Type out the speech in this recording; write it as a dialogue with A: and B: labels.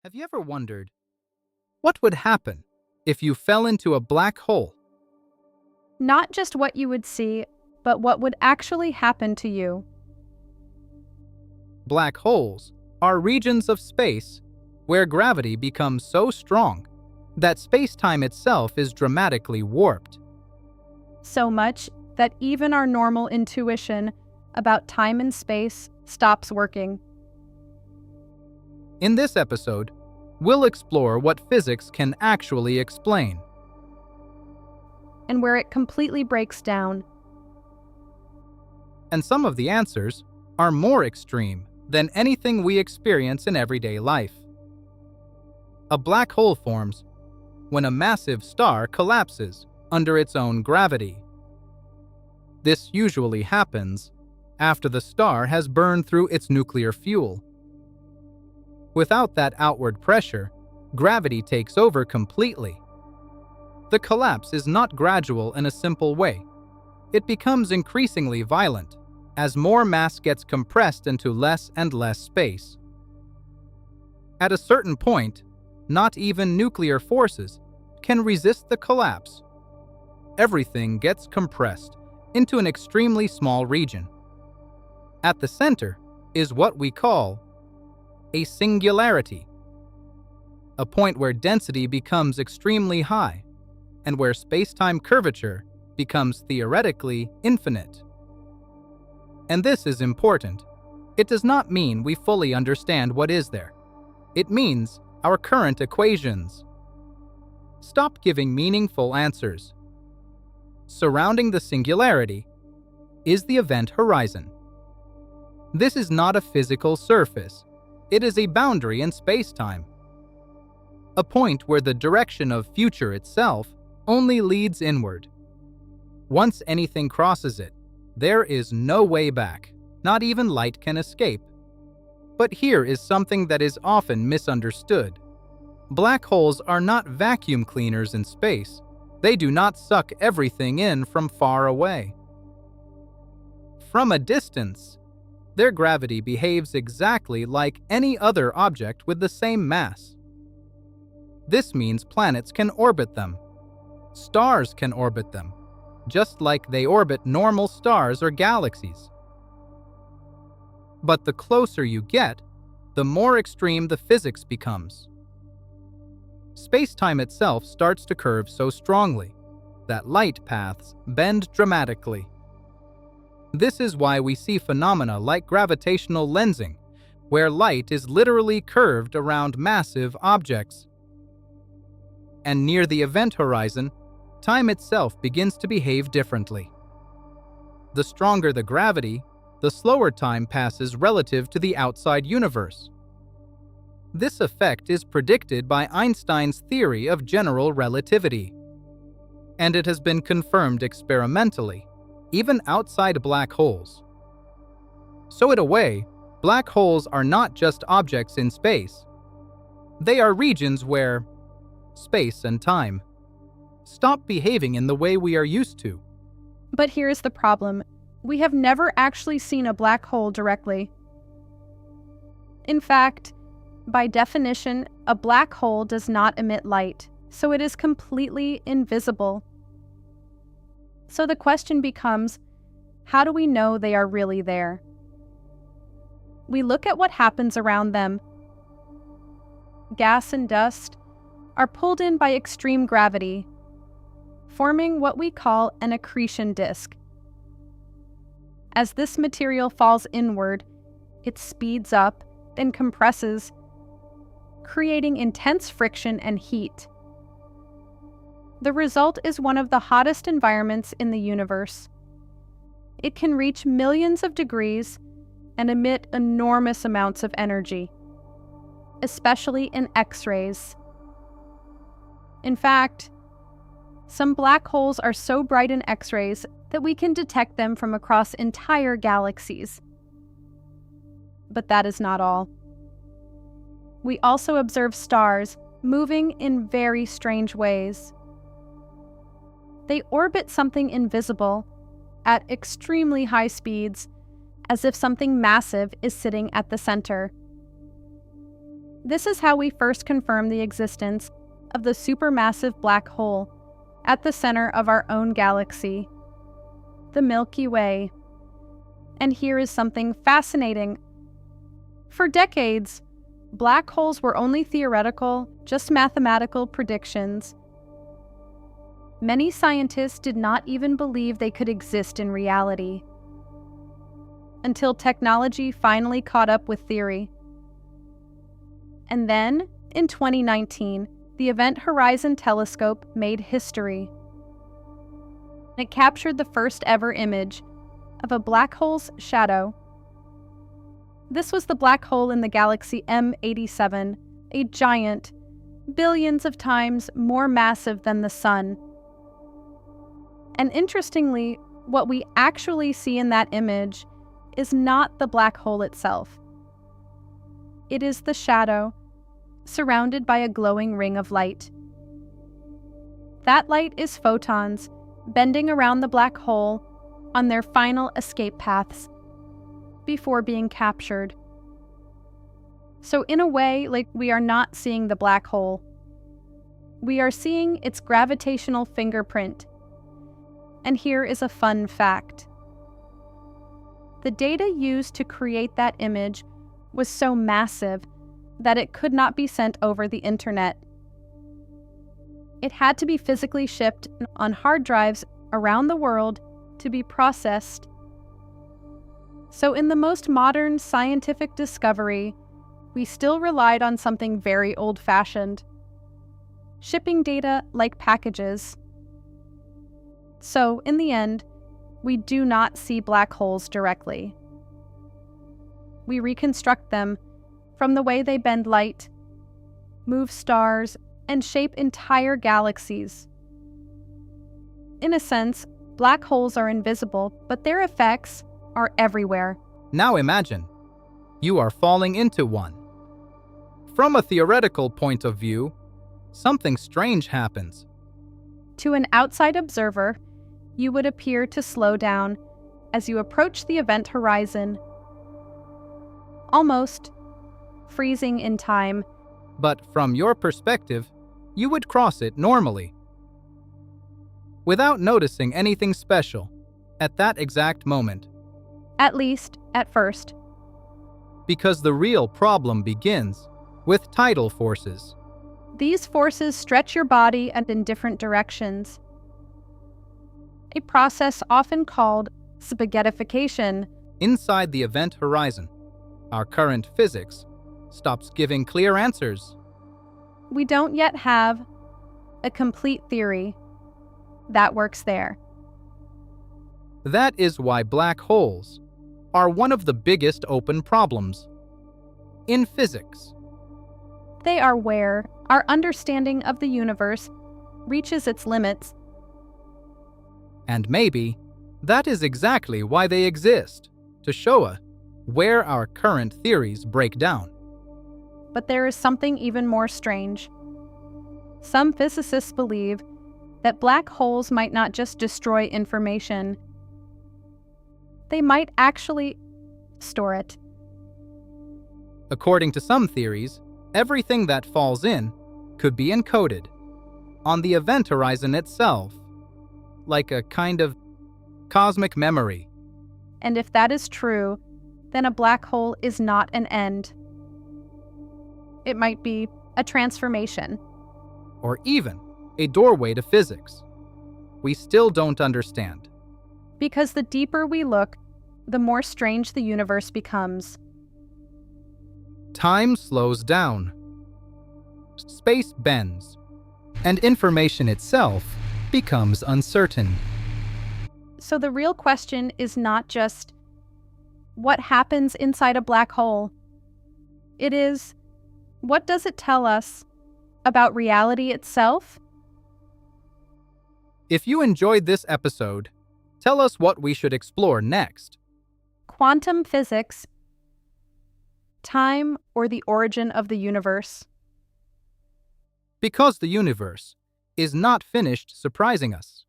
A: Have you ever wondered what would happen if you fell into a black hole?
B: Not just what you would see, but what would actually happen to you.
A: Black holes are regions of space where gravity becomes so strong that space-time itself is dramatically warped.
B: So much that even our normal intuition about time and space stops working.
A: In this episode, we'll explore what physics can actually explain.
B: And where it completely breaks down.
A: And some of the answers are more extreme than anything we experience in everyday life. A black hole forms when a massive star collapses under its own gravity. This usually happens after the star has burned through its nuclear fuel. Without that outward pressure, gravity takes over completely. The collapse is not gradual in a simple way. It becomes increasingly violent as more mass gets compressed into less and less space. At a certain point, not even nuclear forces can resist the collapse. Everything gets compressed into an extremely small region. At the center is what we call a singularity, a point where density becomes extremely high and where space-time curvature becomes theoretically infinite. And this is important. It does not mean we fully understand what is there. It means our current equations stop giving meaningful answers. Surrounding the singularity is the event horizon. This is not a physical surface. It is a boundary in space-time, a point where the direction of future itself only leads inward. Once anything crosses it, there is no way back. Not even light can escape. But here is something that is often misunderstood. Black holes are not vacuum cleaners in space. They do not suck everything in from far away. From a distance, their gravity behaves exactly like any other object with the same mass. This means planets can orbit them. Stars can orbit them, just like they orbit normal stars or galaxies. But the closer you get, the more extreme the physics becomes. Space-time itself starts to curve so strongly that light paths bend dramatically. This is why we see phenomena like gravitational lensing, where light is literally curved around massive objects. And near the event horizon, time itself begins to behave differently. The stronger the gravity, the slower time passes relative to the outside universe. This effect is predicted by Einstein's theory of general relativity, and it has been confirmed experimentally, even outside black holes. So in a way, black holes are not just objects in space. They are regions where space and time stop behaving in the way we are used to.
B: But here's the problem. We have never actually seen a black hole directly. In fact, by definition, a black hole does not emit light, so it is completely invisible. So the question becomes, how do we know they are really there? We look at what happens around them. Gas and dust are pulled in by extreme gravity, forming what we call an accretion disk. As this material falls inward, it speeds up, then compresses, creating intense friction and heat. The result is one of the hottest environments in the universe. It can reach millions of degrees and emit enormous amounts of energy, especially in X-rays. In fact, some black holes are so bright in X-rays that we can detect them from across entire galaxies. But that is not all. We also observe stars moving in very strange ways. They orbit something invisible at extremely high speeds, as if something massive is sitting at the center. This is how we first confirm the existence of the supermassive black hole at the center of our own galaxy, the Milky Way. And here is something fascinating. For decades, black holes were only theoretical, just mathematical predictions. Many scientists did not even believe they could exist in reality, until technology finally caught up with theory. And then, in 2019, the Event Horizon Telescope made history. It captured the first ever image of a black hole's shadow. This was the black hole in the galaxy M87, a giant, billions of times more massive than the Sun. And interestingly, what we actually see in that image is not the black hole itself. It is the shadow, surrounded by a glowing ring of light. That light is photons bending around the black hole on their final escape paths before being captured. So in a way, we are not seeing the black hole. We are seeing its gravitational fingerprint. And here is a fun fact. The data used to create that image was so massive that it could not be sent over the internet. It had to be physically shipped on hard drives around the world to be processed. So in the most modern scientific discovery, we still relied on something very old-fashioned, shipping data like packages. So in the end, we do not see black holes directly. We reconstruct them from the way they bend light, move stars, and shape entire galaxies. In a sense, black holes are invisible, but their effects are everywhere.
A: Now imagine, you are falling into one. From a theoretical point of view, something strange happens.
B: To an outside observer, you would appear to slow down as you approach the event horizon, almost freezing in time.
A: But from your perspective, you would cross it normally, without noticing anything special at that exact moment.
B: At least, at first.
A: Because the real problem begins with tidal forces.
B: These forces stretch your body and in different directions. A process often called spaghettification.
A: Inside the event horizon, our current physics stops giving clear answers.
B: We don't yet have a complete theory that works there.
A: That is why black holes are one of the biggest open problems in physics.
B: They are where our understanding of the universe reaches its limits.
A: And maybe that is exactly why they exist, to show us where our current theories break down.
B: But there is something even more strange. Some physicists believe that black holes might not just destroy information, they might actually store it.
A: According to some theories, everything that falls in could be encoded on the event horizon itself, like a kind of cosmic memory.
B: And if that is true, then a black hole is not an end. It might be a transformation.
A: Or even a doorway to physics we still don't understand.
B: Because the deeper we look, the more strange the universe becomes.
A: Time slows down, space bends, and information itself becomes uncertain.
B: So the real question is not just what happens inside a black hole. It is, what does it tell us about reality itself?
A: If you enjoyed this episode, tell us what we should explore next.
B: Quantum physics, time, or the origin of the universe.
A: Because the universe is not finished surprising us.